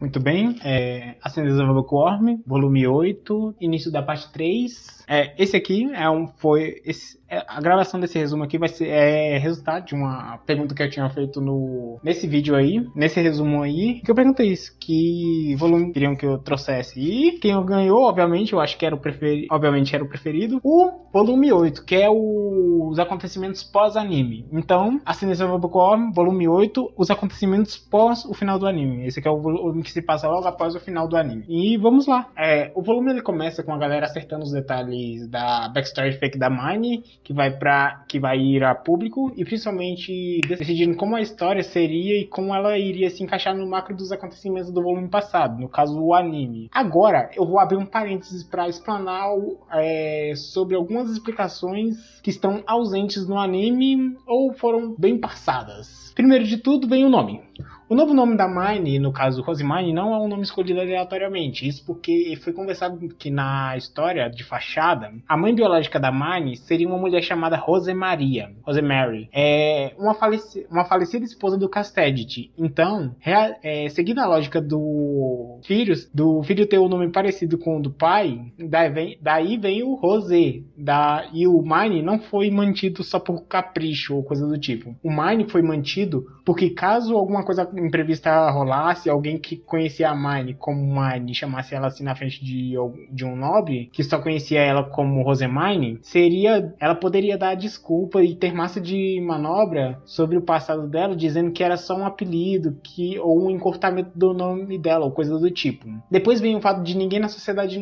Muito bem, Ascendência do Bookworm, volume 8, início da parte 3. Esse aqui a gravação desse resumo aqui vai ser resultado de uma pergunta que eu tinha feito nesse vídeo aí, nesse resumo aí, que eu perguntei isso, que volume queriam que eu trouxesse. E quem ganhou, obviamente, eu acho que era o preferido, o volume 8, que é os acontecimentos pós-anime. Então, Ascendência do Bookworm, volume 8, os acontecimentos pós o final do anime. Esse aqui é o volume que se passa logo após o final do anime. E vamos lá. O volume ele começa com a galera acertando os detalhes da backstory fake da Mine, que vai ir a público, e principalmente decidindo como a história seria e como ela iria se encaixar no macro dos acontecimentos do volume passado, no caso o anime. Agora eu vou abrir um parênteses para explanar sobre algumas explicações que estão ausentes no anime ou foram bem passadas. Primeiro de tudo vem o nome. O novo nome da Mine, no caso Rosemine, não é um nome escolhido aleatoriamente. Isso porque foi conversado que na história de fachada, a mãe biológica da Mine seria uma mulher chamada Rosemary. Uma falecida esposa do Castedit. Então, seguindo a lógica do filho ter um nome parecido com o do pai, daí vem o Rosé. E o Mine não foi mantido só por capricho ou coisa do tipo. O Mine foi mantido porque caso alguma coisa imprevista rolasse, alguém que conhecia a Mine como Mine chamasse ela assim na frente de um nobre, que só conhecia ela como Rosemine, ela poderia dar desculpa e ter massa de manobra sobre o passado dela, dizendo que era só um apelido ou um encurtamento do nome dela, ou coisa do tipo. Depois vem o fato de ninguém na sociedade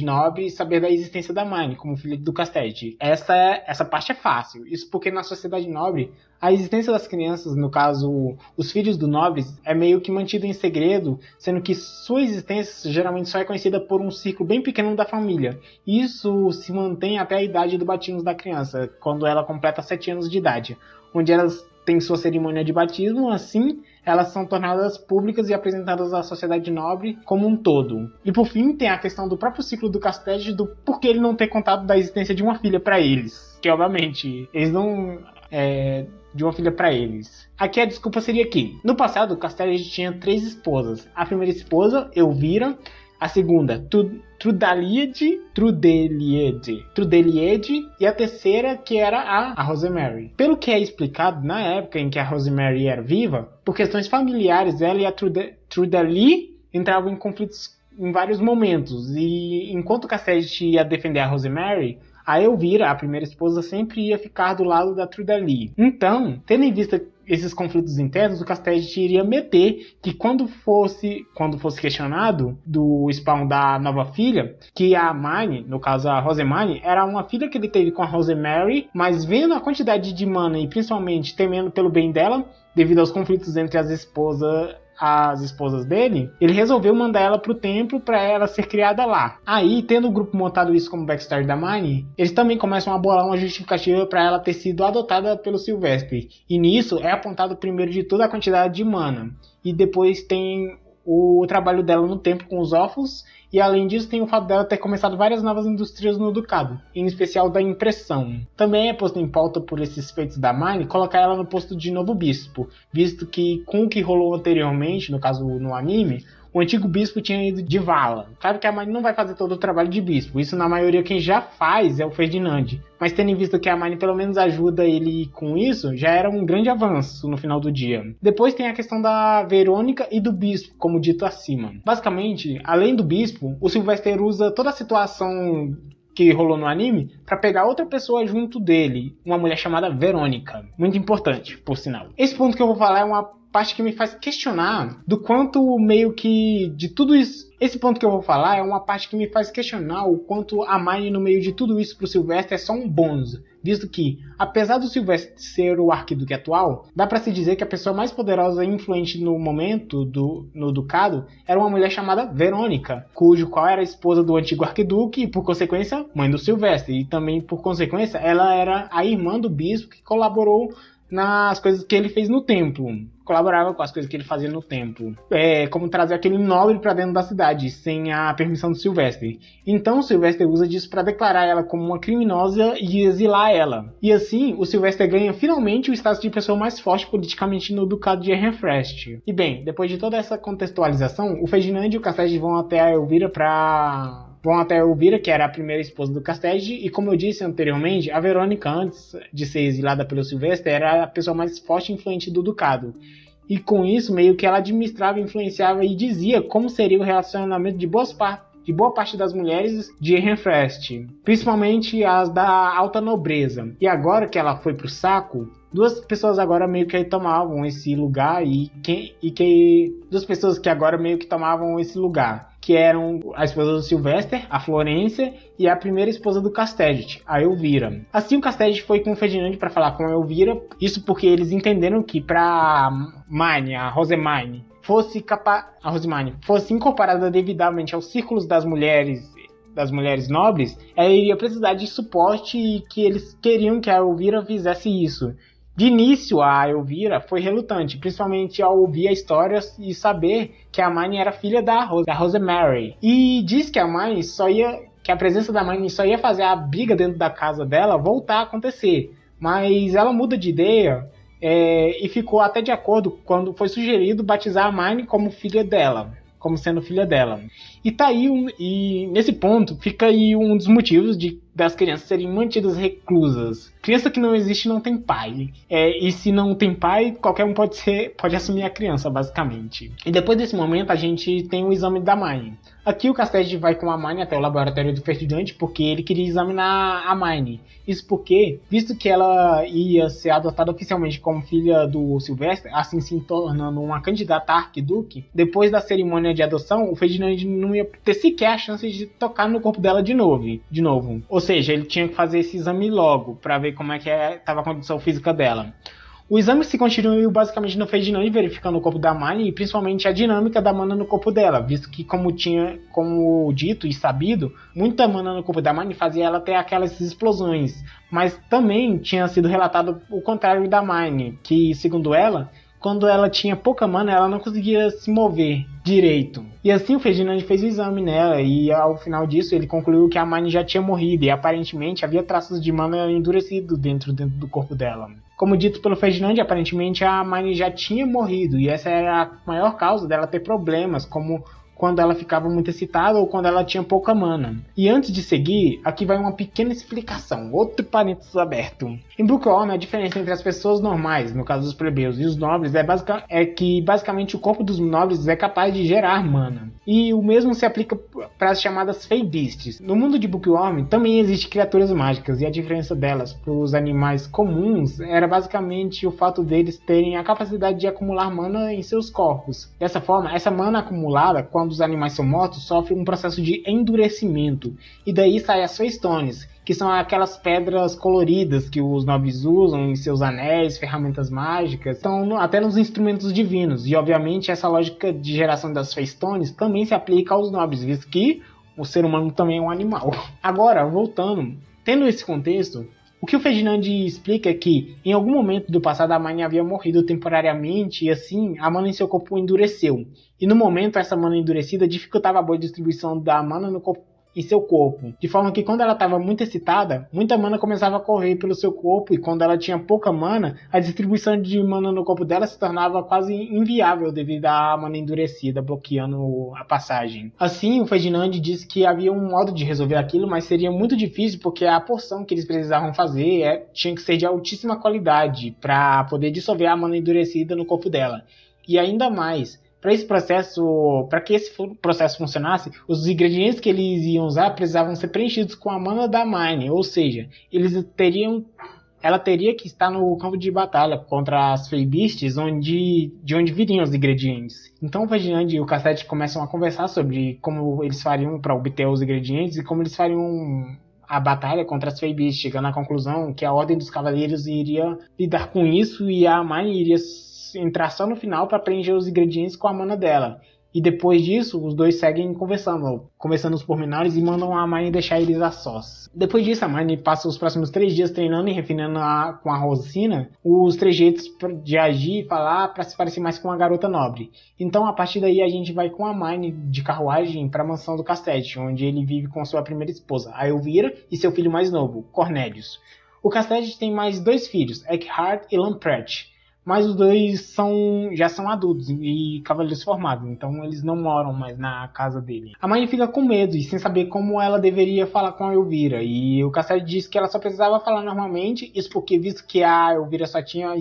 nobre saber da existência da Mine como filha do Castete. Essa parte é fácil. Isso porque na sociedade nobre a existência das crianças, no caso, os filhos do nobres, é meio que mantida em segredo, sendo que sua existência geralmente só é conhecida por um círculo bem pequeno da família. Isso se mantém até a idade do batismo da criança, quando ela completa 7 anos de idade, onde elas têm sua cerimônia de batismo, assim elas são tornadas públicas e apresentadas à sociedade nobre como um todo. E por fim, tem a questão do próprio ciclo do Castede, do porquê ele não ter contado da existência de uma filha para eles. Que obviamente, eles não... de uma filha para eles. Aqui a desculpa seria que, no passado, o Castedit tinha 3 esposas. A primeira esposa, Elvira. A segunda, Trudeliede, e a terceira, que era a Rosemary. Pelo que é explicado, na época em que a Rosemary era viva, por questões familiares, ela e a Trudeli entravam em conflitos em vários momentos, e enquanto o Castedit ia defender a Rosemary, a Elvira, a primeira esposa, sempre ia ficar do lado da Trudeli. Então, tendo em vista esses conflitos internos, o Castedit iria meter que quando fosse questionado do spawn da nova filha, que a Mine, no caso a Rosemine, era uma filha que ele teve com a Rosemary, mas vendo a quantidade de mana e principalmente temendo pelo bem dela, devido aos conflitos entre as esposas dele, ele resolveu mandar ela pro templo para ela ser criada lá. Aí, tendo o grupo montado isso como backstory da Mine, eles também começam a bolar uma justificativa para ela ter sido adotada pelo Sylvester. E nisso é apontado primeiro de tudo a quantidade de mana. E depois tem o trabalho dela no templo com os órfãos, e além disso tem o fato dela ter começado várias novas indústrias no ducado, em especial da impressão. Também é posto em pauta por esses feitos da Mine colocar ela no posto de novo bispo, visto que com o que rolou anteriormente, no caso no anime, o antigo bispo tinha ido de vala. Claro que a Mine não vai fazer todo o trabalho de bispo, isso na maioria quem já faz é o Ferdinand. Mas tendo em vista que a Mine pelo menos ajuda ele com isso, já era um grande avanço no final do dia. Depois tem a questão da Verônica e do bispo, como dito acima. Basicamente, além do bispo, o Sylvester usa toda a situação que rolou no anime para pegar outra pessoa junto dele, uma mulher chamada Verônica. Muito importante, por sinal. Esse ponto que eu vou falar é uma parte que me faz questionar do quanto meio que de tudo isso. Esse ponto que eu vou falar é uma parte que me faz questionar o quanto a Mine no meio de tudo isso pro Sylvester é só um bônus, visto que, apesar do Sylvester ser o arquiduque atual, dá pra se dizer que a pessoa mais poderosa e influente no momento no ducado era uma mulher chamada Verônica, qual era a esposa do antigo arquiduque e, por consequência, mãe do Sylvester, e também, por consequência, ela era a irmã do bispo que colaborou nas coisas que ele fez no templo. Colaborava com as coisas que ele fazia no templo. Como trazer aquele nobre para dentro da cidade, sem a permissão do Sylvester. Então o Sylvester usa disso para declarar ela como uma criminosa e exilar ela. E assim, o Sylvester ganha finalmente o status de pessoa mais forte politicamente no ducado de Ehrenfest. E bem, depois de toda essa contextualização, o Ferdinand e o Castede vão até a Elvira, que era a primeira esposa do Castede, e como eu disse anteriormente, a Verônica, antes de ser exilada pelo Sylvester, era a pessoa mais forte e influente do ducado. E com isso, meio que ela administrava, influenciava e dizia como seria o relacionamento de boa parte das mulheres de Ehrenfest, principalmente as da alta nobreza. E agora que ela foi pro saco, duas pessoas agora meio que tomavam esse lugar duas pessoas que agora meio que tomavam esse lugar, que eram a esposa do Sylvester, a Florência, e a primeira esposa do Castede, a Elvira. Assim, o Castede foi com o Ferdinand para falar com a Elvira, isso porque eles entenderam que para a Rosemary fosse incorporada devidamente aos círculos das mulheres nobres, ela iria precisar de suporte e que eles queriam que a Elvira fizesse isso. De início, a Elvira foi relutante, principalmente ao ouvir a história e saber que a Hermione era filha da Rosemary. E diz que que a presença da Hermione só ia fazer a briga dentro da casa dela voltar a acontecer. Mas ela muda de ideia e ficou até de acordo quando foi sugerido batizar a Hermione como sendo filha dela. E tá aí, e nesse ponto fica aí um dos motivos das crianças serem mantidas reclusas. Criança que não existe não tem pai. E se não tem pai, qualquer um pode assumir a criança, basicamente. E depois desse momento a gente tem o exame da Hermione. Aqui o Castede vai com a Hermione até o laboratório do Ferdinand porque ele queria examinar a Hermione. Isso porque, visto que ela ia ser adotada oficialmente como filha do Sylvester, assim se tornando uma candidata a arquiduque, depois da cerimônia de adoção, o Ferdinand não ia ter sequer a chance de tocar no corpo dela de novo. Ou seja, ele tinha que fazer esse exame logo, para ver como é que estava a condição física dela. O exame se constituiu basicamente no Ferdinand, verificando o corpo da Hermione e principalmente a dinâmica da mana no corpo dela, visto que, como dito e sabido, muita mana no corpo da Hermione fazia ela ter aquelas explosões. Mas também tinha sido relatado o contrário da Hermione, que, segundo ela, quando ela tinha pouca mana, ela não conseguia se mover direito. E assim o Ferdinand fez o exame nela e ao final disso ele concluiu que a Hermione já tinha morrido e aparentemente havia traços de mana endurecido dentro do corpo dela. Como dito pelo Ferdinand, aparentemente a Hermione já tinha morrido e essa era a maior causa dela ter problemas, como quando ela ficava muito excitada ou quando ela tinha pouca mana. E antes de seguir, aqui vai uma pequena explicação, outro parênteses aberto. Em Bookworm, a diferença entre as pessoas normais, no caso dos plebeus, e os nobres é que basicamente o corpo dos nobres é capaz de gerar mana. E o mesmo se aplica para as chamadas Fey Beasts. No mundo de Bookworm também existem criaturas mágicas, e a diferença delas para os animais comuns era basicamente o fato deles terem a capacidade de acumular mana em seus corpos. Dessa forma, essa mana acumulada, quando os animais são mortos, sofre um processo de endurecimento, e daí saem as Feystones, que são aquelas pedras coloridas que os nobres usam em seus anéis, ferramentas mágicas, estão até nos instrumentos divinos. E obviamente essa lógica de geração das Feystones também se aplica aos nobres, visto que o ser humano também é um animal. Agora, voltando, tendo esse contexto, o que o Ferdinand explica é que, em algum momento do passado, a Hermione havia morrido temporariamente e assim, a mana em seu corpo endureceu. E no momento, essa mana endurecida dificultava a boa distribuição da mana em seu corpo. De forma que quando ela estava muito excitada, muita mana começava a correr pelo seu corpo e quando ela tinha pouca mana, a distribuição de mana no corpo dela se tornava quase inviável devido à mana endurecida, bloqueando a passagem. Assim, o Ferdinand disse que havia um modo de resolver aquilo, mas seria muito difícil porque a porção que eles precisavam fazer tinha que ser de altíssima qualidade para poder dissolver a mana endurecida no corpo dela. E ainda mais, para que esse processo funcionasse, os ingredientes que eles iam usar precisavam ser preenchidos com a mana da Hermione, ou seja, ela teria que estar no campo de batalha contra as Fey Beasts, de onde viriam os ingredientes. Então o Ferdinand e o Castede começam a conversar sobre como eles fariam para obter os ingredientes e como eles fariam a batalha contra as Fey Beasts, chegando à conclusão que a Ordem dos Cavaleiros iria lidar com isso e a Hermione iria entrar só no final para preencher os ingredientes com a mana dela. E depois disso, os dois seguem conversando os pormenores e mandam a Hermione deixar eles a sós. Depois disso, a Hermione passa os próximos 3 dias treinando e refinando com a Rosina os trejeitos de agir e falar para se parecer mais com uma garota nobre. Então, a partir daí, a gente vai com a Hermione de carruagem para a mansão do Casterly, onde ele vive com sua primeira esposa, a Elvira, e seu filho mais novo, Cornelius. O Casterly tem mais 2 filhos, Eckhart e Lamprecht. Mas os dois já são adultos e cavaleiros formados, então eles não moram mais na casa dele. A Hermione fica com medo e sem saber como ela deveria falar com a Elvira, e o Casterly diz que ela só precisava falar normalmente, isso porque, visto que a Elvira só tinha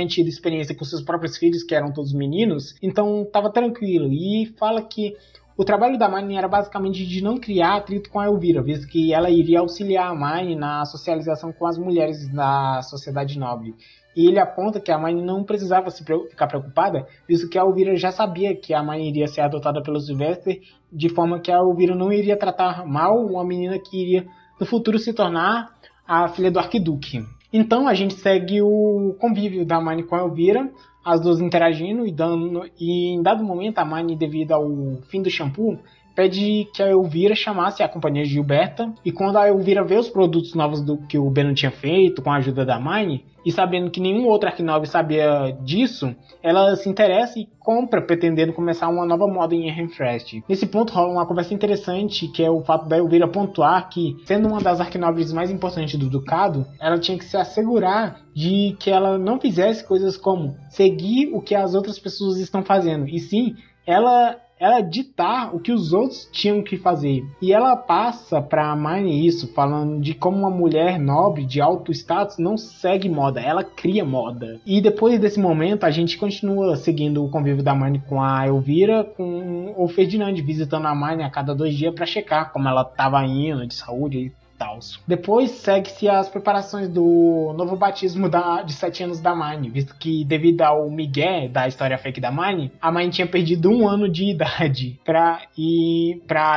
tido experiência com seus próprios filhos, que eram todos meninos, então estava tranquilo, e fala que o trabalho da Hermione era basicamente de não criar atrito com a Elvira, visto que ela iria auxiliar a Hermione na socialização com as mulheres da sociedade nobre. E ele aponta que a Hermione não precisava ficar preocupada, visto que a Elvira já sabia que a Hermione iria ser adotada pelo Sylvester, de forma que a Elvira não iria tratar mal uma menina que iria no futuro se tornar a filha do Arquiduque. Então a gente segue o convívio da Hermione com a Elvira, as duas interagindo e em dado momento a Hermione, devido ao fim do shampoo, pede que a Elvira chamasse a companhia de Gilberta, e quando a Elvira vê os produtos novos que o Beno tinha feito com a ajuda da Hermione, e sabendo que nenhum outro Arquinobre sabia disso, ela se interessa e compra, pretendendo começar uma nova moda em Ehrenfest. Nesse ponto rola uma conversa interessante, que é o fato da Elvira pontuar que, sendo uma das Arquinobres mais importantes do Ducado, ela tinha que se assegurar de que ela não fizesse coisas como seguir o que as outras pessoas estão fazendo, e sim, ela ditar o que os outros tinham que fazer. E ela passa para a Hermione isso, falando de como uma mulher nobre de alto status não segue moda, ela cria moda. E depois desse momento, a gente continua seguindo o convívio da Hermione com a Elvira, com o Ferdinand visitando a Hermione a cada 2 dias para checar como ela estava indo de saúde e tal. Depois segue-se as preparações do novo batismo de 7 anos da Hermione, visto que devido ao migué da história fake da Hermione, a Hermione tinha perdido 1 ano de idade pra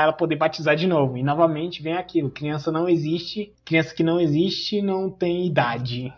ela poder batizar de novo. E novamente vem aquilo, criança que não existe não tem idade.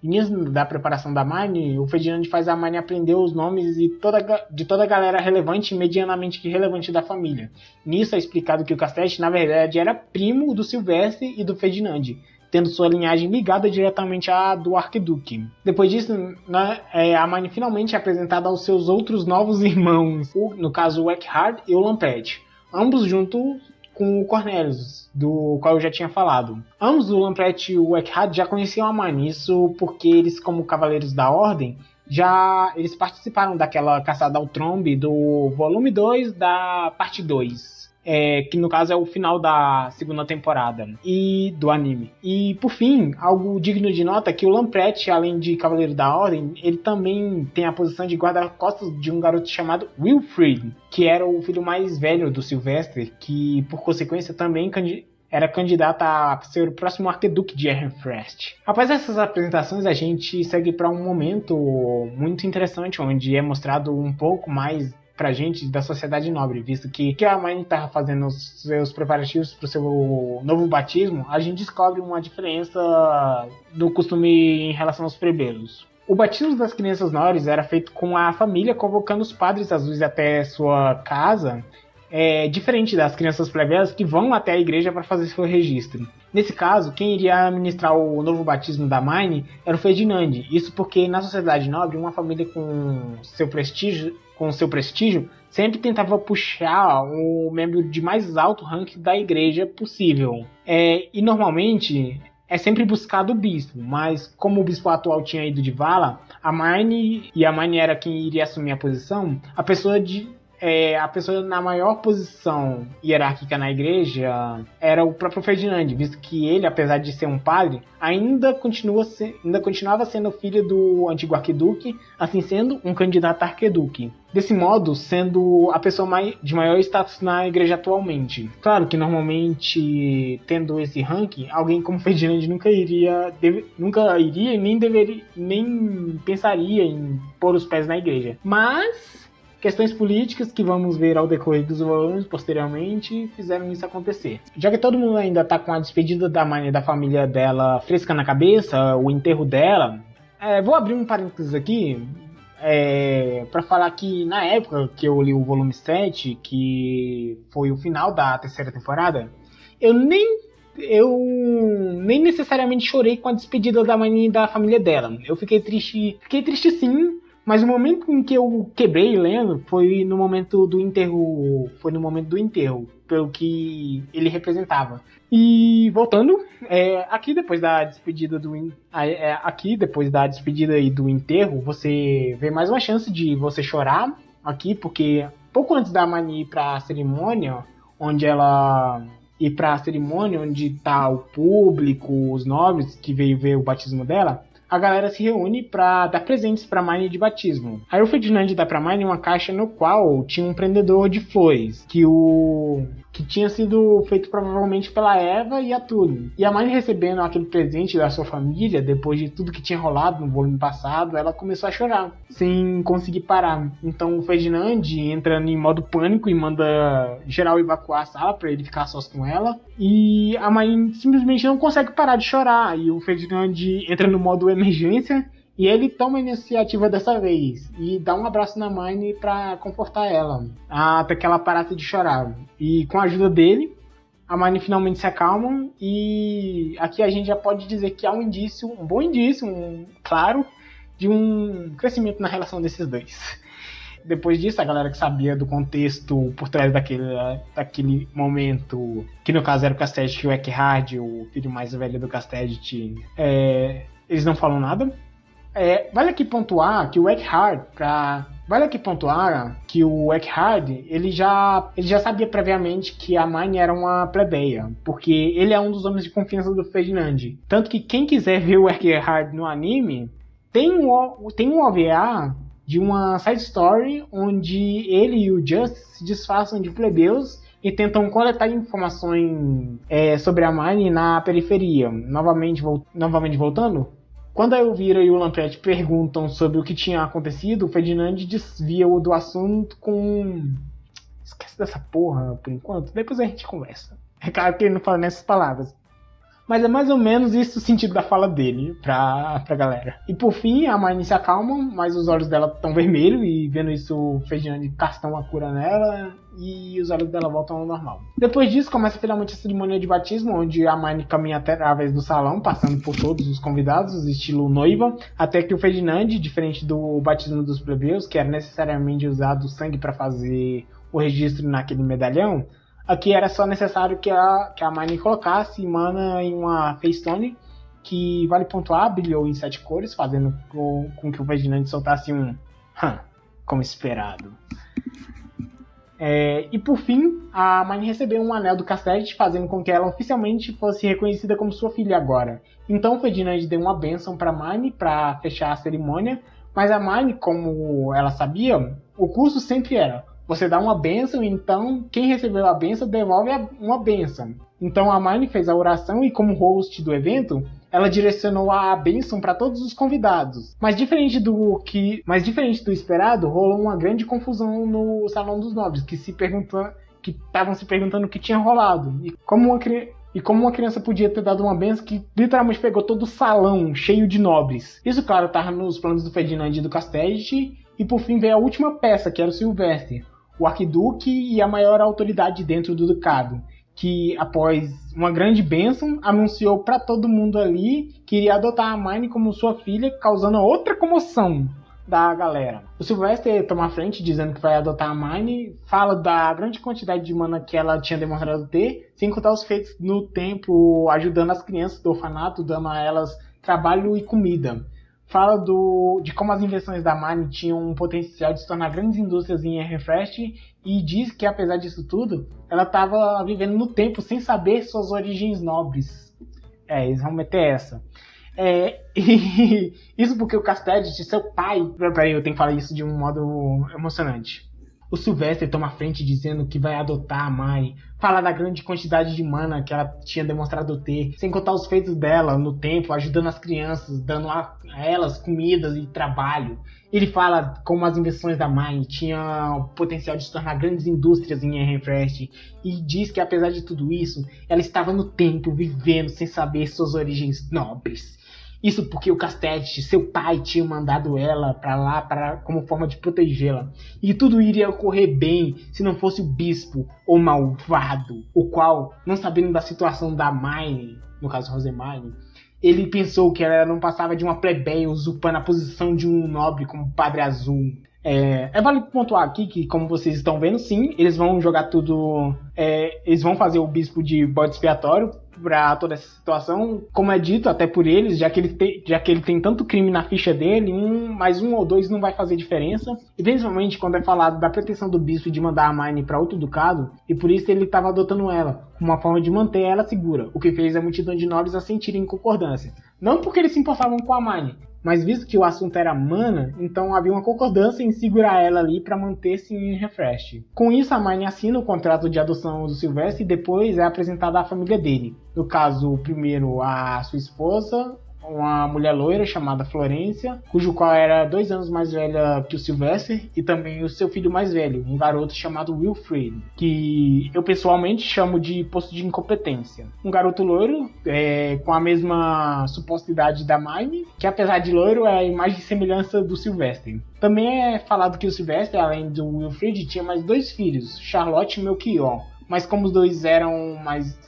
Início da preparação da Hermione, o Ferdinand faz a Hermione aprender os nomes de toda a galera relevante e medianamente relevante da família. Nisso é explicado que o Casterly, na verdade, era primo do Sylvester e do Ferdinand, tendo sua linhagem ligada diretamente à do Arquiduque. Depois disso, a Hermione finalmente é apresentada aos seus outros novos irmãos, no caso o Eckhart e o Lamprecht, ambos juntos com o Cornelius, do qual eu já tinha falado. Ambos, o Lamprecht e o Eckhart, já conheciam a Hermione, isso porque eles, como cavaleiros da Ordem, eles participaram daquela caçada ao trombe do volume 2 da parte 2. Que no caso é o final da 2ª temporada e do anime. E por fim, algo digno de nota é que o Lamprecht, além de Cavaleiro da Ordem, ele também tem a posição de guarda-costas de um garoto chamado Wilfrid, que era o filho mais velho do Sylvester, que por consequência também era candidato a ser o próximo Arquiduque de Ehrenfest. Após essas apresentações, a gente segue para um momento muito interessante, onde é mostrado um pouco mais pra gente da sociedade nobre, visto que a Hermione estava fazendo os seus preparativos para o seu novo batismo, a gente descobre uma diferença do costume em relação aos plebeus. O batismo das crianças nobres era feito com a família convocando os padres azuis até sua casa, diferente das crianças plebeus que vão até a igreja para fazer seu registro. Nesse caso, quem iria administrar o novo batismo da Hermione era o Ferdinand, isso porque na sociedade nobre, uma família com seu prestígio sempre tentava puxar o membro de mais alto ranking da igreja possível. E normalmente é sempre buscado o bispo, mas como o bispo atual tinha ido de vala, a Hermione era quem iria assumir a posição, a pessoa na maior posição hierárquica na igreja era o próprio Ferdinand, visto que ele, apesar de ser um padre, ainda continuava sendo filho do antigo arquiduque, assim sendo um candidato a arquiduque. Desse modo, sendo a pessoa de maior status na igreja atualmente. Claro que normalmente, tendo esse ranking, alguém como Ferdinand nunca iria e nem pensaria em pôr os pés na igreja. Mas questões políticas que vamos ver ao decorrer dos volumes posteriormente fizeram isso acontecer. Já que todo mundo ainda está com a despedida da Hermione e da família dela fresca na cabeça, o enterro dela, vou abrir um parênteses aqui, Pra falar que na época que eu li o volume 7, que foi o final da terceira temporada, eu nem necessariamente chorei com a despedida da mãe e da família dela. Eu fiquei triste sim, mas o momento em que eu quebrei lendo foi no momento do enterro, pelo que ele representava. E voltando, aqui depois da despedida e do enterro, você vê mais uma chance de você chorar aqui, porque pouco antes da Mani ir pra cerimônia, onde tá o público, os nobres que veio ver o batismo dela, a galera se reúne para dar presentes para Mine de batismo. Aí o Ferdinand dá para Mine uma caixa no qual tinha um prendedor de flores, que tinha sido feito provavelmente pela Eva e a Tully. E a Mine, recebendo aquele presente da sua família, depois de tudo que tinha rolado no volume passado, ela começou a chorar, sem conseguir parar. Então o Ferdinand entra em modo pânico e manda geral evacuar a sala para ele ficar sós com ela. E a Mine simplesmente não consegue parar de chorar. E o Ferdinand entra no modo emergência e ele toma a iniciativa dessa vez e dá um abraço na Mine pra confortar ela, até que ela parasse de chorar. E com a ajuda dele, a Mine finalmente se acalma, e aqui a gente já pode dizer que há um bom indício, claro, de um crescimento na relação desses dois. Depois disso, a galera que sabia do contexto por trás daquele momento, que no caso era o Casterdet e o Eckhard, o filho mais velho do Casterdet, eles não falam nada. Vale aqui pontuar que o Eckhard, ele já sabia previamente que a Mine era uma plebeia, porque ele é um dos homens de confiança do Ferdinand. Tanto que quem quiser ver o Eckhard no anime, tem um OVA de uma side story onde ele e o Just se disfarçam de plebeus e tentam coletar informações sobre a Mine na periferia. Novamente voltando, quando a Elvira e o Lamprete perguntam sobre o que tinha acontecido, o Ferdinand desvia do assunto com... Esquece dessa porra por enquanto, depois a gente conversa. É claro que ele não fala nessas palavras. Mas é mais ou menos isso o sentido da fala dele pra galera. E por fim, a Mine se acalma, mas os olhos dela estão vermelhos, e vendo isso, o Ferdinand casta uma cura nela e os olhos dela voltam ao normal. Depois disso, começa finalmente a cerimônia de batismo, onde a Mine caminha através do salão, passando por todos os convidados, estilo noiva, até que o Ferdinand, diferente do batismo dos plebeus, que era necessariamente usado sangue para fazer o registro naquele medalhão, aqui era só necessário que a Mine colocasse mana em uma Facestone, que, vale pontuar, brilhou em 7 cores, fazendo com que o Ferdinand soltasse um como esperado. E por fim, a Mine recebeu um anel do Casterdet, fazendo com que ela oficialmente fosse reconhecida como sua filha agora. Então o Ferdinand deu uma bênção para Mine para fechar a cerimônia, mas a Mine, como ela sabia, o curso sempre era: você dá uma bênção, então quem recebeu a bênção devolve uma bênção. Então a Mine fez a oração e, como host do evento, ela direcionou a bênção para todos os convidados. Mas diferente do esperado, rolou uma grande confusão no Salão dos Nobres, que estavam se perguntando o que tinha rolado. E como uma criança podia ter dado uma bênção que literalmente pegou todo o salão cheio de nobres. Isso, claro, estava nos planos do Ferdinand e do Casterdet. E por fim veio a última peça, que era o Silvestre, o arquiduque e a maior autoridade dentro do ducado, que, após uma grande bênção, anunciou para todo mundo ali que iria adotar a Mine como sua filha, causando outra comoção da galera. O Silvestre toma a frente dizendo que vai adotar a Mine, fala da grande quantidade de mana que ela tinha demonstrado ter, sem contar os feitos no templo, ajudando as crianças do orfanato, dando a elas trabalho e comida. Fala de como as invenções da Mine tinham um potencial de se tornar grandes indústrias em Everfrost, e diz que, apesar disso tudo, ela estava vivendo no tempo sem saber suas origens nobres. Eles vão meter essa. Isso porque o Casterdet, seu pai... Peraí, eu tenho que falar isso de um modo emocionante. O Silvestre toma a frente dizendo que vai adotar a Mine, fala da grande quantidade de mana que ela tinha demonstrado ter, sem contar os feitos dela no templo, ajudando as crianças, dando a elas comidas e trabalho. Ele fala como as invenções da Mine tinham o potencial de se tornar grandes indústrias em Everfrost, e diz que, apesar de tudo isso, ela estava no templo, vivendo sem saber suas origens nobres. Isso porque o Castelli, seu pai, tinha mandado ela pra lá como forma de protegê-la. E tudo iria ocorrer bem se não fosse o bispo, o malvado, o qual, não sabendo da situação da Hermione, no caso Rosemary, ele pensou que ela não passava de uma plebeia usurpando a posição de um nobre como Padre Azul. Vale pontuar aqui que, como vocês estão vendo, sim, eles vão jogar tudo... eles vão fazer o bispo de bode expiatório para toda essa situação, como é dito até por eles, já que ele tem tanto crime na ficha dele, mais um ou dois não vai fazer diferença, e principalmente quando é falado da pretensão do bispo de mandar a Hermione para outro ducado, e por isso ele estava adotando ela, como uma forma de manter ela segura, o que fez a multidão de nobres a sentirem concordância. Não porque eles se importavam com a Hermione, mas visto que o assunto era mana, então havia uma concordância em segurar ela ali para manter-se em refresh. Com isso, a Hermione assina o contrato de adoção do Sylvester e depois é apresentada à família dele. No caso, primeiro a sua esposa, uma mulher loira chamada Florência, cujo qual era 2 anos mais velha que o Sylvester, e também o seu filho mais velho, um garoto chamado Wilfred, que eu pessoalmente chamo de posto de incompetência. Um garoto loiro, com a mesma suposta idade da Hermione, que apesar de loiro é a imagem e semelhança do Sylvester. Também é falado que o Sylvester, além do Wilfred, tinha mais 2 filhos, Charlotte e Melchior. Mas como os dois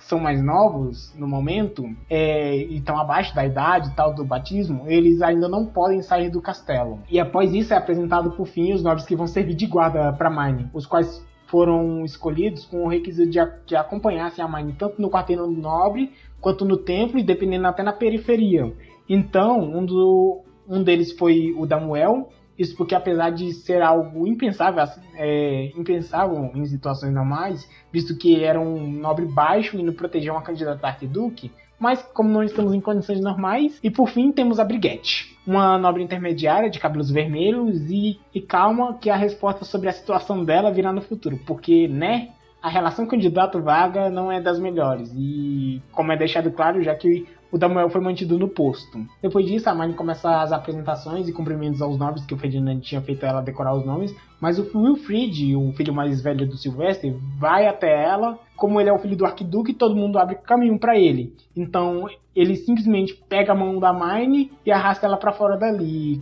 são mais novos no momento, e estão abaixo da idade e tal do batismo, eles ainda não podem sair do castelo. E após isso é apresentado por fim os nobres que vão servir de guarda para Hermione, os quais foram escolhidos com o requisito de acompanhassem a Hermione tanto no quarteirão nobre quanto no templo e dependendo até na periferia. Então, um deles foi o Damuel. Isso porque, apesar de ser algo impensável em situações normais, visto que era um nobre baixo indo proteger uma candidata a arquiduque, mas como não estamos em condições normais. E por fim temos a Brigette, uma nobre intermediária de cabelos vermelhos e calma, que é a resposta sobre a situação dela virá no futuro, porque, né, a relação candidato-vaga não é das melhores, e como é deixado claro, já que o Damuel foi mantido no posto. Depois disso, a Hermione começa as apresentações e cumprimentos aos nobres, que o Ferdinand tinha feito ela decorar os nomes, mas o Wilfred, o filho mais velho do Sylvester, vai até ela. Como ele é o filho do arquiduque, todo mundo abre caminho para ele. Então, ele simplesmente pega a mão da Hermione e arrasta ela para fora dali,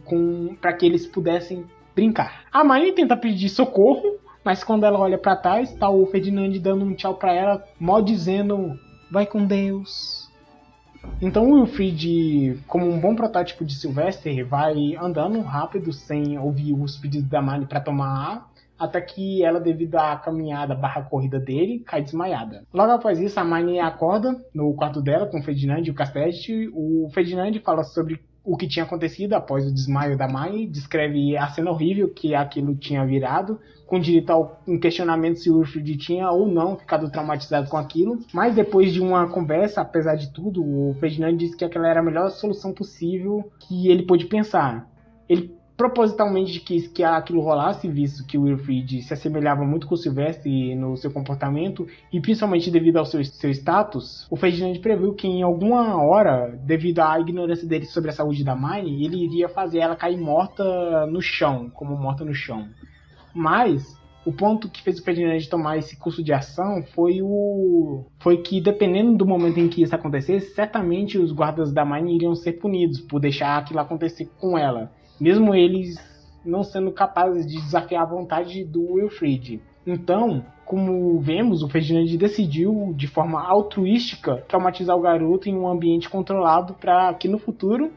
para que eles pudessem brincar. A Hermione tenta pedir socorro, mas quando ela olha para trás, tá o Ferdinand dando um tchau para ela, mal dizendo, vai com Deus. Então o Wilfred, como um bom protótipo de Sylvester, vai andando rápido sem ouvir os pedidos da Hermione para tomar ar, até que ela, devido à caminhada / corrida dele, cai desmaiada. Logo após isso, a Hermione acorda no quarto dela com o Ferdinand e o Castelli. O Ferdinand fala sobre o que tinha acontecido após o desmaio da Hermione, descreve a cena horrível que aquilo tinha virado, com direito a um questionamento se o Wilfred tinha ou não ficado traumatizado com aquilo. Mas depois de uma conversa, apesar de tudo, o Ferdinand disse que aquela era a melhor solução possível que ele pôde pensar. Ele propositalmente quis que aquilo rolasse, visto que o Wilfred se assemelhava muito com o Sylvester no seu comportamento, e principalmente devido ao seu status. O Ferdinand previu que em alguma hora, devido à ignorância dele sobre a saúde da Hermione, ele iria fazer ela cair morta no chão, como morta no chão. Mas o ponto que fez o Ferdinand tomar esse curso de ação foi que, dependendo do momento em que isso acontecesse, certamente os guardas da Hermione iriam ser punidos por deixar aquilo acontecer com ela, mesmo eles não sendo capazes de desafiar a vontade do Wilfred. Então, como vemos, o Ferdinand decidiu, de forma altruística, traumatizar o garoto em um ambiente controlado para que no futuro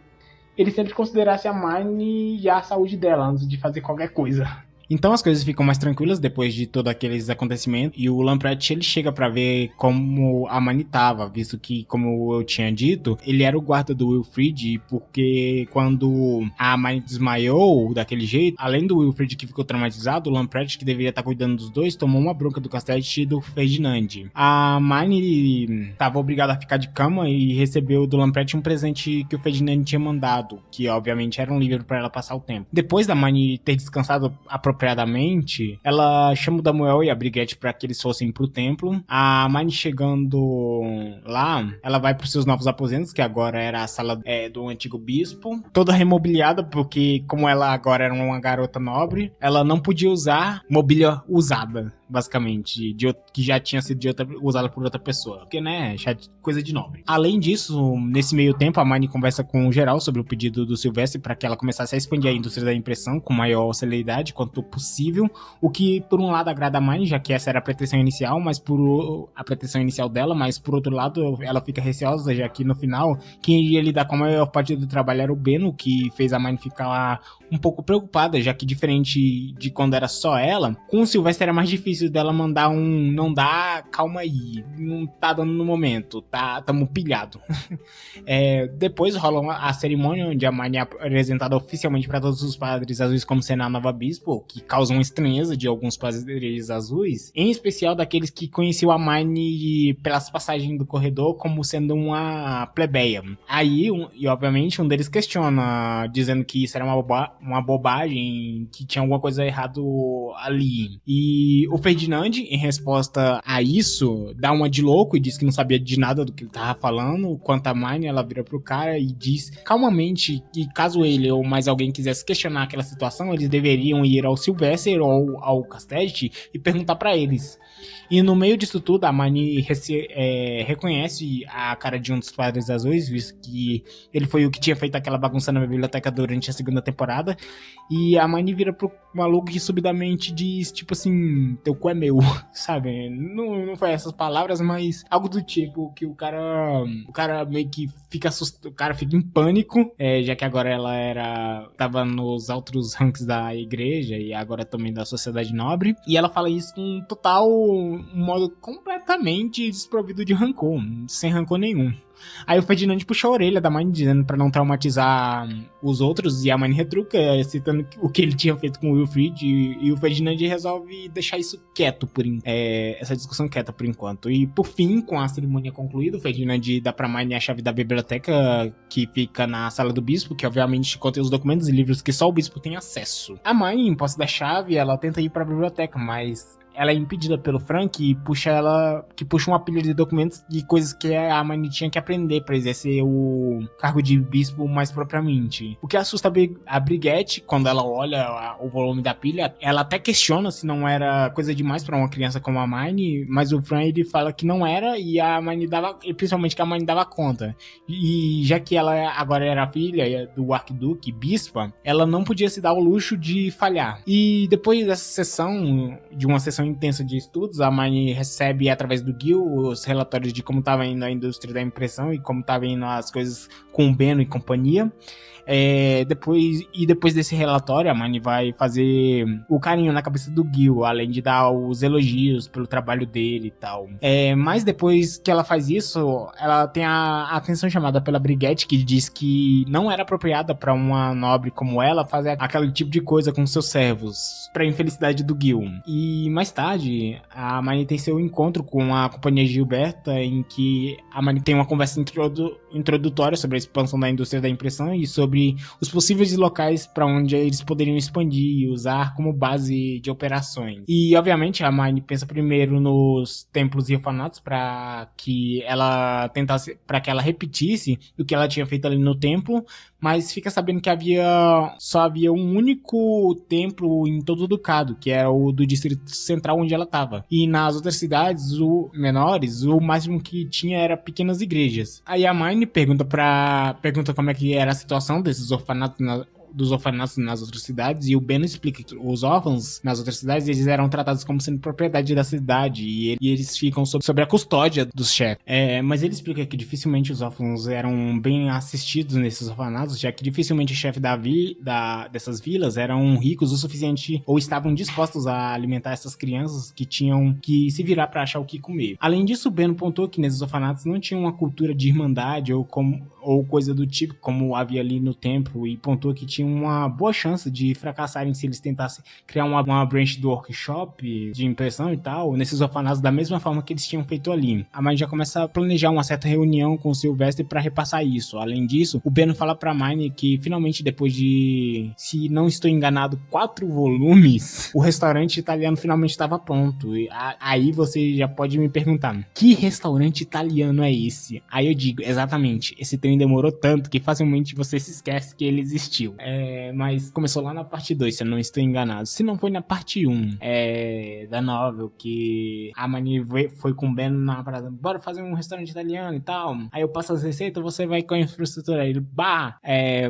ele sempre considerasse a Hermione e a saúde dela antes de fazer qualquer coisa. Então as coisas ficam mais tranquilas depois de todos aqueles acontecimentos, e o Lamprecht ele chega pra ver como a Hermione tava, visto que, como eu tinha dito, ele era o guarda do Wilfred, porque quando a Hermione desmaiou daquele jeito, além do Wilfred que ficou traumatizado, o Lamprecht, que deveria estar cuidando dos dois, tomou uma bronca do Castelli e do Ferdinand. A Hermione estava obrigada a ficar de cama e recebeu do Lamprecht um presente que o Ferdinand tinha mandado, que obviamente era um livro para ela passar o tempo. Depois da Hermione ter descansado apropriadamente, ela chama o Damuel e a Brigette para que eles fossem pro templo. A Hermione chegando lá, ela vai pros seus novos aposentos, que agora era a sala do antigo bispo, toda remobiliada, porque como ela agora era uma garota nobre, ela não podia usar mobília usada. basicamente, que já tinha sido usada por outra pessoa. Porque, né, coisa de nobre. Além disso, nesse meio tempo, a Marnie conversa com o geral sobre o pedido do Sylvester para que ela começasse a expandir a indústria da impressão com maior celeridade quanto possível, o que, por um lado, agrada a Marnie, já que essa era a pretensão inicial, dela, mas, por outro lado, ela fica receosa, já que, no final, quem iria lidar com a maior parte do trabalho era o Ben, o que fez a Marnie ficar um pouco preocupada, já que, diferente de quando era só ela, com o Sylvester era mais difícil dela mandar não dá, calma aí, não tá dando no momento, tamo pilhado. Depois rola a cerimônia onde a Marnie é apresentada oficialmente para todos os padres azuis como sendo a nova bispo, o que causa uma estranheza de alguns padres azuis, em especial daqueles que conheciam a Marnie pelas passagens do corredor como sendo uma plebeia. Aí, obviamente, um deles questiona, dizendo que isso era uma bobagem, que tinha alguma coisa errada ali. E o Ferdinand, em resposta a isso, dá uma de louco e diz que não sabia de nada do que ele tava falando. Quanto a Marnie, ela vira pro cara e diz calmamente que caso ele ou mais alguém quisesse questionar aquela situação, eles deveriam ir ao Sylvester ou ao Castelli e perguntar pra eles. E no meio disso tudo, a Marnie reconhece a cara de um dos padres azuis, visto que ele foi o que tinha feito aquela bagunça na biblioteca durante a segunda temporada. E a Marnie vira pro maluco que subitamente diz, tipo assim, teu cu é meu, sabe? Não foi essas palavras, mas algo do tipo, que o cara meio que fica assustado, o cara fica em pânico, já que agora ela tava nos altos ranks da igreja e agora também da sociedade nobre. E ela fala isso com um modo completamente desprovido de rancor, sem rancor nenhum. Aí o Ferdinand puxa a orelha da Marnie, dizendo pra não traumatizar os outros, e a Marnie retruca, citando o que ele tinha feito com o Wilfrid, e o Ferdinand resolve deixar isso quieto, essa discussão quieta por enquanto. E por fim, com a cerimônia concluída, o Ferdinand dá pra Marnie a chave da biblioteca, que fica na sala do bispo, que obviamente contém os documentos e livros que só o bispo tem acesso. A Marnie, em posse da chave, ela tenta ir pra biblioteca, mas ela é impedida pelo Frank, que puxa uma pilha de documentos de coisas que a Marnie tinha que aprender para exercer o cargo de bispo mais propriamente. O que assusta a Brigitte quando ela olha o volume da pilha. Ela até questiona se não era coisa demais para uma criança como a Marnie, mas o Frank ele fala que não era, e a Marnie principalmente que a Marnie dava conta. E já que ela agora era filha do arquiduque, bispa, ela não podia se dar o luxo de falhar. E depois dessa de uma sessão intensa de estudos, a Marnie recebe através do Gil os relatórios de como estava indo a indústria da impressão e como estavam indo as coisas com o Beno e companhia. Depois desse relatório, a Marnie vai fazer o carinho na cabeça do Gil, além de dar os elogios pelo trabalho dele e tal. Mas depois que ela faz isso, ela tem a atenção chamada pela Brigitte, que diz que não era apropriada para uma nobre como ela fazer aquele tipo de coisa com seus servos, para infelicidade do Gil. E mais tarde, a Marnie tem seu encontro com a companhia Gilberta, em que a Marnie tem uma conversa introdutória sobre a expansão da indústria da impressão e sobre os possíveis locais para onde eles poderiam expandir e usar como base de operações. E, obviamente, a Marnie pensa primeiro nos templos e orfanatos para que ela repetisse o que ela tinha feito ali no templo, mas fica sabendo que só havia um único templo em todo o ducado, que era o do distrito central onde ela estava. E nas outras cidades menores, o máximo que tinha era pequenas igrejas. Aí a Marnie pergunta como é que era a situação desses orfanatos dos orfanatos nas outras cidades, e o Beno explica que os órfãos nas outras cidades, eles eram tratados como sendo propriedade da cidade, e eles ficam sob a custódia dos chefes. Mas ele explica que dificilmente os órfãos eram bem assistidos nesses orfanatos, já que dificilmente o chefe dessas vilas eram ricos o suficiente ou estavam dispostos a alimentar essas crianças que tinham que se virar para achar o que comer. Além disso, o Beno pontuou que nesses orfanatos não tinha uma cultura de irmandade ou coisa do tipo como havia ali no templo, e pontuou que tinha uma boa chance de fracassarem se eles tentassem criar uma branch do workshop de impressão e tal, nesses orfanatos da mesma forma que eles tinham feito ali. A Marnie já começa a planejar uma certa reunião com o Sylvester para repassar isso. Além disso, o Beno fala pra Marnie que finalmente, depois de, se não estou enganado, 4 volumes, o restaurante italiano finalmente estava pronto. E aí você já pode me perguntar, que restaurante italiano é esse? Aí eu digo, exatamente, esse trem demorou tanto que facilmente você se esquece que ele existiu. mas começou lá na parte 2, se eu não estou enganado. Se não foi na parte 1 da novel, que a Mani foi com o Ben na parada, bora fazer um restaurante italiano e tal. Aí eu passo as receitas, você vai com a infraestrutura. Aí ele,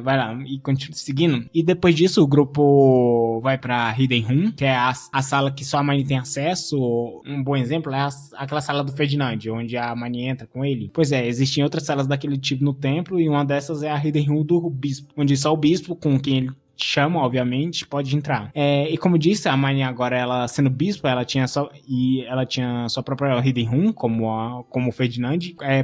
vai lá e continua seguindo. E depois disso, o grupo vai pra Hidden Room, que é a sala que só a Mani tem acesso. Um bom exemplo é aquela sala do Ferdinand, onde a Mani entra com ele. Pois é, existem outras salas daquele tipo no templo, e uma dessas é a Hidden Room do bispo, onde só o bispo, com quem ele chama, obviamente, pode entrar. E como disse, a Mani agora, ela sendo bispo, ela tinha sua própria Hidden Room, como o Ferdinand,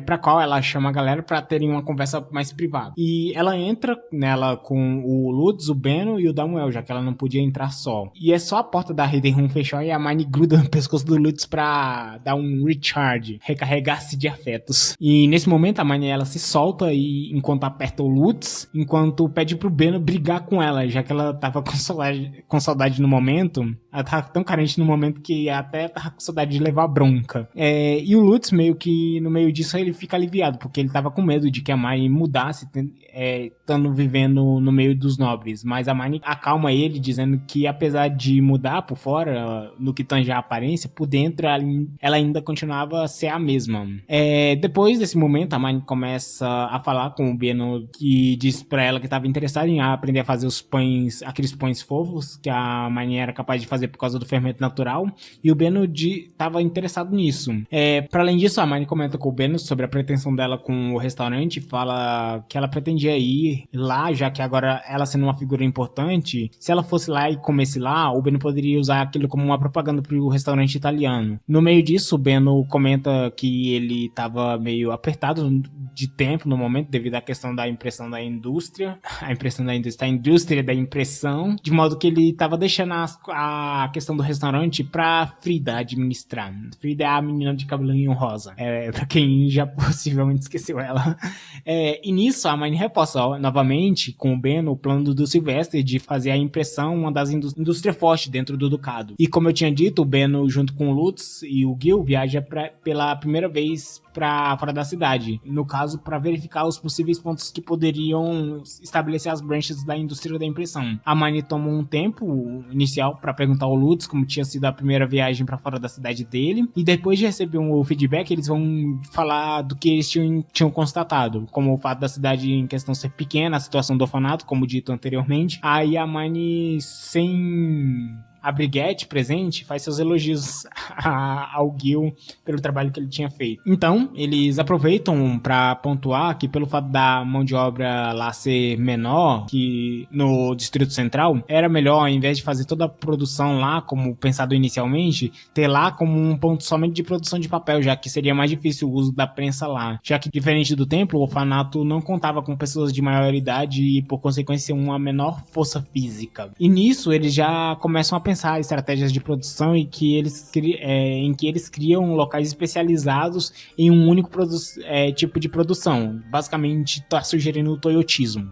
pra qual ela chama a galera pra terem uma conversa mais privada. E ela entra nela com o Lutz, o Beno e o Damuel, já que ela não podia entrar só. E é só a porta da Hidden Room fechar e a Mani gruda no pescoço do Lutz pra dar um recharge, recarregar-se de afetos. E nesse momento a Mani, ela se solta e enquanto aperta o Lutz, enquanto pede pro Beno brigar com ela, já que ela tava com saudade no momento. Ela tava tão carente no momento que até tava com saudade de levar bronca. E o Lutz, meio que no meio disso, ele fica aliviado, porque ele tava com medo de que a Mani mudasse, estando vivendo no meio dos nobres. Mas a Mani acalma ele, dizendo que apesar de mudar por fora, no que tange a aparência, por dentro ela ainda continuava a ser a mesma. Depois desse momento, a Mani começa a falar com o Beno, que diz pra ela que estava interessada em aprender a fazer aqueles pães fofos que a Mani era capaz de fazer por causa do fermento natural, e o Beno estava interessado nisso. Para além disso, a Mani comenta com o Beno sobre a pretensão dela com o restaurante, fala que ela pretendia ir lá, já que agora ela sendo uma figura importante, se ela fosse lá e comesse lá, o Beno poderia usar aquilo como uma propaganda para o restaurante italiano. No meio disso, o Beno comenta que ele estava meio apertado de tempo no momento, devido à questão da impressão da indústria, a indústria da impressão, de modo que ele estava deixando a questão do restaurante pra Frida administrar. Frida é a menina de cabelinho rosa, pra quem já possivelmente esqueceu ela. E nisso a Mani reposta novamente com o Beno o plano do Sylvester de fazer a impressão uma das indústrias fortes dentro do ducado. E como eu tinha dito, o Beno junto com o Lutz e o Gil viaja pela primeira vez para fora da cidade, no caso para verificar os possíveis pontos que poderiam estabelecer as branches da indústria da impressão. A Mani toma um tempo inicial para perguntar ao Lutz como tinha sido a primeira viagem para fora da cidade dele, e depois de receber um feedback, eles vão falar do que eles tinham constatado, como o fato da cidade em questão ser pequena, a situação do orfanato, como dito anteriormente. Aí a Mani, sem a Brigitte presente, faz seus elogios ao Gil pelo trabalho que ele tinha feito. Então, eles aproveitam para pontuar que pelo fato da mão de obra lá ser menor que no Distrito Central, era melhor, ao invés de fazer toda a produção lá, como pensado inicialmente, ter lá como um ponto somente de produção de papel, já que seria mais difícil o uso da prensa lá. Já que, diferente do templo, o orfanato não contava com pessoas de maior idade e, por consequência, uma menor força física. E nisso, eles já começam a pensar estratégias de produção em que eles criam locais especializados em um único tipo de produção. Basicamente, está sugerindo o toyotismo.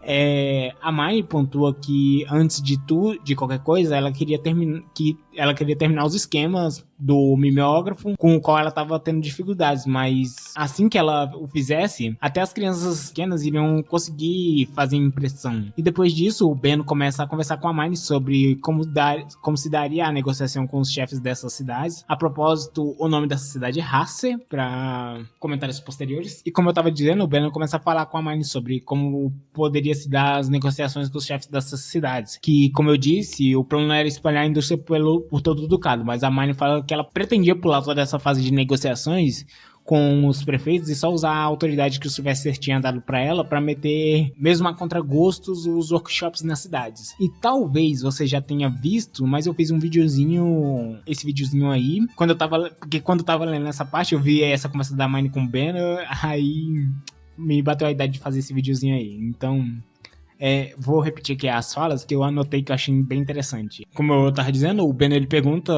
A Mai pontua que antes de qualquer coisa, ela queria terminar os esquemas do mimeógrafo com o qual ela estava tendo dificuldades, mas assim que ela o fizesse, até as crianças pequenas iriam conseguir fazer impressão. E depois disso, o Beno começa a conversar com a Mine sobre como se daria a negociação com os chefes dessas cidades. A propósito, o nome dessa cidade é Hasse, para comentários posteriores. E como eu estava dizendo, o Beno começa a falar com a Mine sobre como poderia se dar as negociações com os chefes dessas cidades. Que, como eu disse, o plano era espalhar a indústria por todo o ducado, mas a Mine fala que ela pretendia pular toda essa fase de negociações com os prefeitos e só usar a autoridade que o Sylvester tinha dado para ela para meter, mesmo a contragostos, os workshops nas cidades. E talvez você já tenha visto, mas eu fiz um videozinho, esse videozinho aí, porque quando eu tava lendo essa parte, eu vi essa conversa da Mine com o Ben, aí me bateu a ideia de fazer esse videozinho aí. Então, vou repetir aqui as falas que eu anotei que eu achei bem interessante. Como eu tava dizendo, o Ben ele pergunta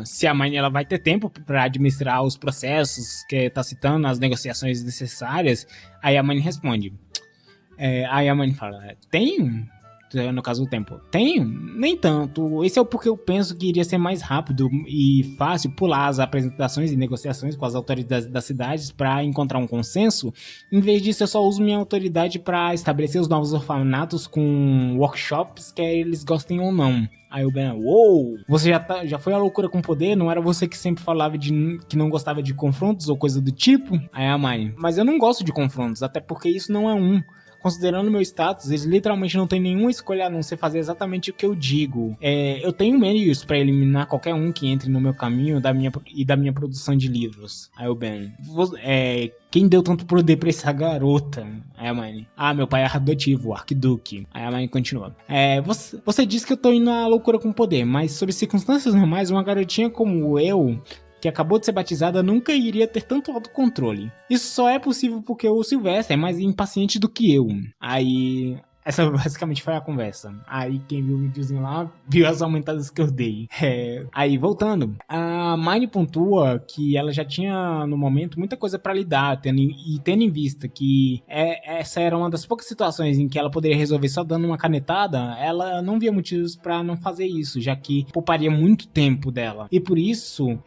se a Mine ela vai ter tempo para administrar os processos que tá citando, as negociações necessárias. Aí a Mine responde. Aí a Mine fala, tenho? no caso do tempo. Tenho? Nem tanto. Esse é o porque eu penso que iria ser mais rápido e fácil pular as apresentações e negociações com as autoridades das cidades para encontrar um consenso. Em vez disso, eu só uso minha autoridade para estabelecer os novos orfanatos com workshops, quer eles gostem ou não. Aí o Ben, uou, você já foi a loucura com poder? Não era você que sempre falava que não gostava de confrontos ou coisa do tipo? Aí a Hermione, mas eu não gosto de confrontos, até porque isso não é um. Considerando meu status, eles literalmente não têm nenhuma escolha a não ser fazer exatamente o que eu digo. Eu tenho meios pra eliminar qualquer um que entre no meu caminho da minha produção de livros. Aí o Ben, quem deu tanto poder pra essa garota? Aí a Hermione, meu pai é adotivo, o Arquiduque. Aí a Hermione continua. Você disse que eu tô indo à loucura com poder, mas sob circunstâncias normais, uma garotinha como eu, que acabou de ser batizada, nunca iria ter tanto autocontrole. Isso só é possível porque o Silvestre é mais impaciente do que eu. Aí... essa basicamente foi a conversa. Aí quem viu o videozinho lá, viu as aumentadas que eu dei. Aí voltando, a Hermione pontua que ela já tinha no momento muita coisa pra lidar, tendo em vista que essa era uma das poucas situações em que ela poderia resolver só dando uma canetada, ela não via motivos pra não fazer isso, já que pouparia muito tempo dela. E por isso,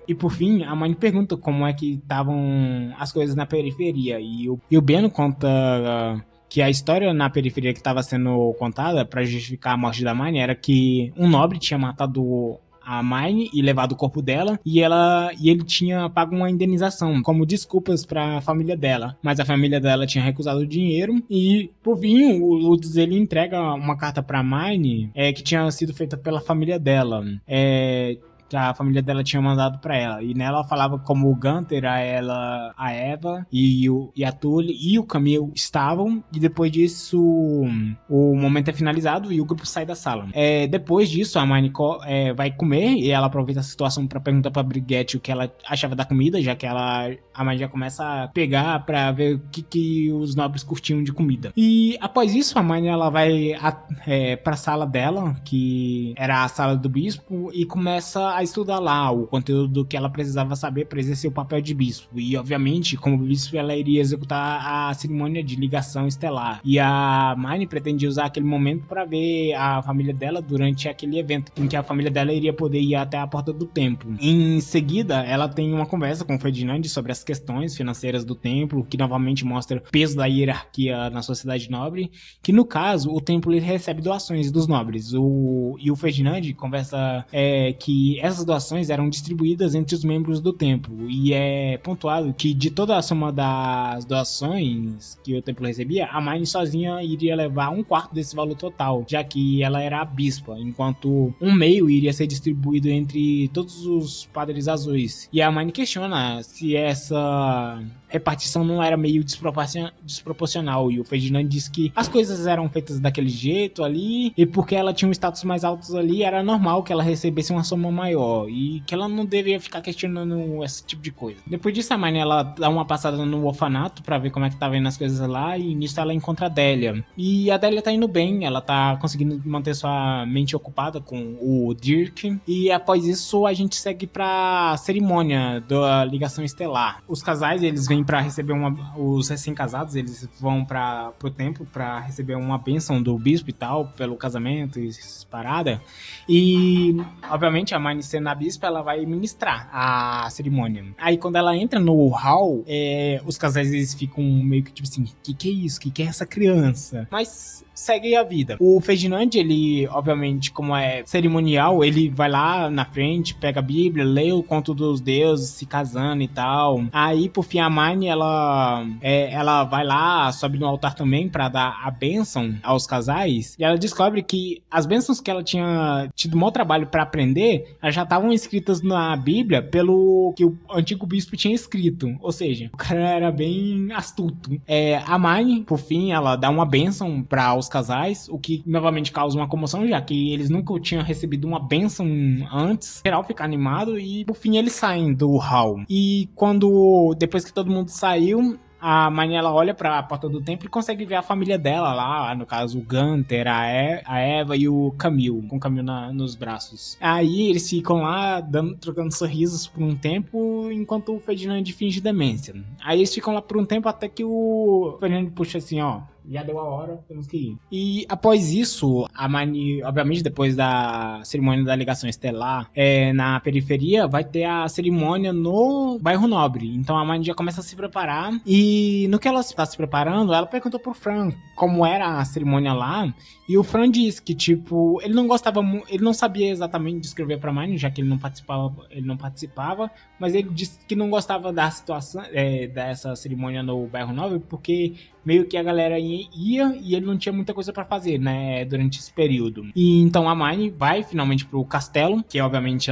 e por fim, a Hermione pergunta como é que estavam as coisas na periferia. E o Ben conta... que a história na periferia que estava sendo contada para justificar a morte da Hermione era que um nobre tinha matado a Hermione e levado o corpo dela e ele tinha pago uma indenização como desculpas para a família dela, mas a família dela tinha recusado o dinheiro e por fim o Lutz ele entrega uma carta para Hermione que tinha sido feita pela família dela. Que a família dela tinha mandado pra ela. E nela ela falava como o Gunther, a Eva e a Tully e o Camille estavam. E depois disso, o momento é finalizado e o grupo sai da sala. Depois disso, a Hermione vai comer e ela aproveita a situação pra perguntar pra Brigitte o que ela achava da comida, já que a Hermione já começa a pegar pra ver o que os nobres curtiam de comida. E após isso, a Hermione ela vai pra sala dela, que era a sala do bispo, e começa a estudar lá o conteúdo que ela precisava saber para exercer o papel de bispo. E obviamente, como bispo, ela iria executar a cerimônia de ligação estelar. E a Hermione pretendia usar aquele momento para ver a família dela durante aquele evento, em que a família dela iria poder ir até a porta do templo. Em seguida, ela tem uma conversa com o Ferdinand sobre as questões financeiras do templo, que novamente mostra o peso da hierarquia na sociedade nobre, que no caso, o templo ele recebe doações dos nobres. E o Ferdinand conversa que essas doações eram distribuídas entre os membros do templo, e é pontuado que de toda a soma das doações que o templo recebia, a Hermione sozinha iria levar 1/4 desse valor total, já que ela era a bispa, enquanto 1/2 iria ser distribuído entre todos os padres azuis. E a Hermione questiona se essa repartição não era meio desproporcional, e o Ferdinand disse que as coisas eram feitas daquele jeito ali, e porque ela tinha um status mais alto ali, era normal que ela recebesse uma soma maior, e que ela não deveria ficar questionando esse tipo de coisa. Depois disso, a Hermione ela dá uma passada no orfanato pra ver como é que tá vendo as coisas lá, e nisso ela encontra a Delia. E a Delia tá indo bem, ela tá conseguindo manter sua mente ocupada com o Dirk, e após isso a gente segue pra cerimônia da ligação estelar. Os casais, eles vêm para receber os recém-casados, eles vão pro templo para receber uma bênção do bispo e tal, pelo casamento e parada. E, obviamente, a Hermione sendo a bispa, ela vai ministrar a cerimônia. Aí, quando ela entra no hall, os casais, eles ficam meio que tipo assim, que é isso? Que é essa criança? Mas segue a vida. O Ferdinand, ele, obviamente, como é cerimonial, ele vai lá na frente, pega a Bíblia, lê o conto dos deuses se casando e tal. Aí, por fim, a Hermione, ela vai lá, sobe no altar também pra dar a bênção aos casais, e ela descobre que as bênçãos que ela tinha tido mau trabalho pra aprender, elas já estavam escritas na Bíblia pelo que o antigo bispo tinha escrito, ou seja, o cara era bem astuto. A Hermione, por fim, ela dá uma bênção para os casais, o que novamente causa uma comoção, já que eles nunca tinham recebido uma bênção antes. O geral fica animado e por fim eles saem do hall. E depois que todo mundo saiu, a Hermione ela olha pra porta do templo e consegue ver a família dela lá, no caso o Gunther, a Eva e o Camille, com o Camille nos braços. Aí eles ficam lá trocando sorrisos por um tempo, enquanto o Ferdinand finge demência. Aí eles ficam lá por um tempo até que o Ferdinand puxa assim, ó, já deu a hora, temos que ir. E após isso, a Marnie, obviamente depois da cerimônia da ligação estelar, na periferia, vai ter a cerimônia no bairro Nobre. Então a Marnie já começa a se preparar, e no que ela está se preparando, ela perguntou pro Fran como era a cerimônia lá, e o Fran diz que, tipo, ele não sabia exatamente descrever pra Marnie, já que ele não participava, mas ele disse que não gostava da situação, dessa cerimônia no bairro Nobre, porque meio que a galera ia e ele não tinha muita coisa pra fazer, né, durante esse período. E então a Marnie vai finalmente pro castelo, que é obviamente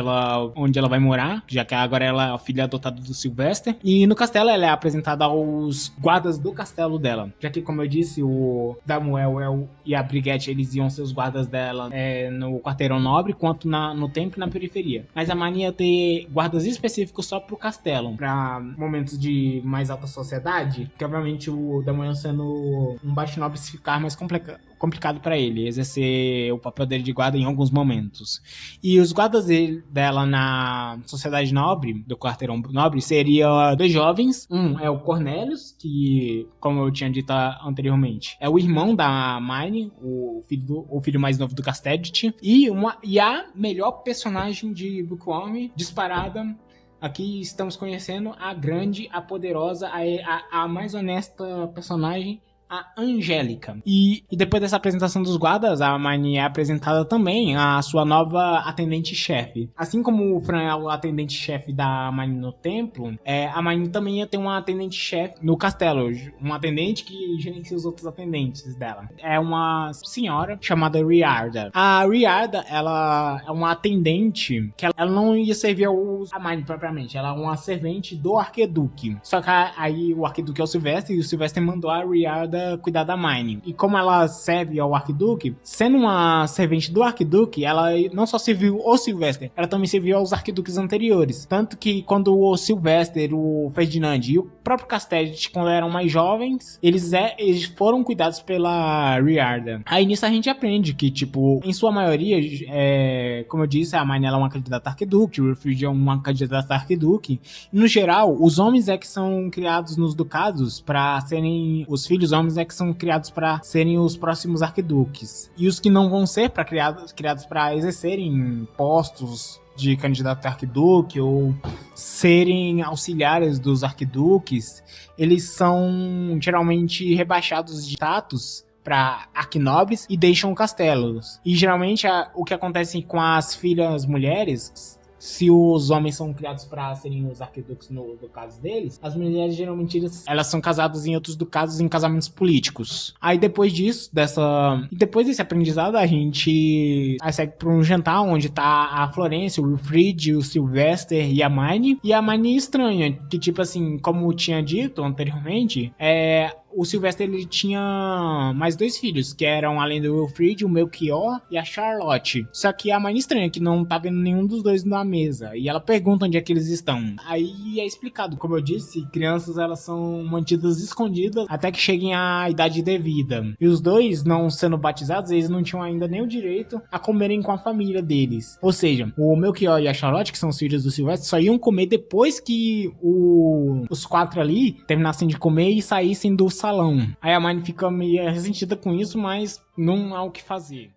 onde ela vai morar, já que agora ela é a filha adotada do Sylvester. E no castelo ela é apresentada aos guardas do castelo dela, já que, como eu disse, o Damuel e a Brigitte, eles iam ser os guardas dela no quarteirão nobre, quanto no templo e na periferia. Mas a Marnie ia ter guardas específicos só pro castelo, pra momentos de mais alta sociedade, que obviamente o Damuel sendo um baixo nobre ficar mais complicado para ele exercer o papel dele de guarda em alguns momentos. E os guardas dela na sociedade nobre, do quarteirão nobre, seriam 2 jovens. Um é o Cornelius, que, como eu tinha dito anteriormente, é o irmão da Marnie, o filho mais novo do Casterdet, e a melhor personagem de Bookworm disparada. Aqui estamos conhecendo a grande, a poderosa, a mais honesta personagem, a Angélica. E depois dessa apresentação dos guardas, a Marnie é apresentada também a sua nova atendente-chefe. Assim como o Fran é o atendente-chefe da Marnie no templo, a Marnie também ia ter uma atendente-chefe no castelo, um atendente que gerencia os outros atendentes dela. É uma senhora chamada Riarda. A Riarda, ela é uma atendente que ela não ia servir a Marnie propriamente, ela é uma servente do Arquiduque. Só que aí o Arquiduque é o Sylvester, e o Sylvester mandou a Riarda cuidar da Marnie. E como ela serve ao Arquiduque, sendo uma servente do Arquiduque, ela não só serviu o Sylvester, ela também serviu aos Arquiduques anteriores. Tanto que quando o Sylvester, o Ferdinand e o próprio Casterdet, quando eram mais jovens, eles foram cuidados pela Riarda. Aí nisso a gente aprende que, tipo, em sua maioria, como eu disse, a Marnie é uma candidata a Arquiduque, o Wilfrid é uma candidata a Arquiduque. E, no geral, os homens que são criados nos ducados para serem os filhos homens que são criados para serem os próximos arquiduques. E os que não vão ser criados para exercerem postos de candidato a arquiduque ou serem auxiliares dos arquiduques, eles são geralmente rebaixados de status para arquinobres e deixam castelos. E geralmente o que acontece com as filhas mulheres, se os homens são criados para serem os arquiduques no caso deles, as mulheres geralmente elas são casadas em outros ducados em casamentos políticos. Aí depois depois desse aprendizado, a gente segue para um jantar onde tá a Florência, o Wilfrid, o Sylvester e a Marnie. E a Marnie estranha, que, tipo assim, como eu tinha dito anteriormente, o Sylvester, ele tinha mais 2 filhos, que eram, além do Wilfrid, o Melchior e a Charlotte. Só que a Marnie estranha, que não tá vendo nenhum dos 2 na mesa. E ela pergunta onde é que eles estão. Aí é explicado, como eu disse, crianças, elas são mantidas escondidas até que cheguem à idade devida. E os 2, não sendo batizados, eles não tinham ainda nem o direito a comerem com a família deles. Ou seja, o Melchior e a Charlotte, que são os filhos do Sylvester, só iam comer depois que os 4 ali terminassem de comer e saíssem do salão. Aí a Marnie fica meio ressentida com isso, mas não há o que fazer.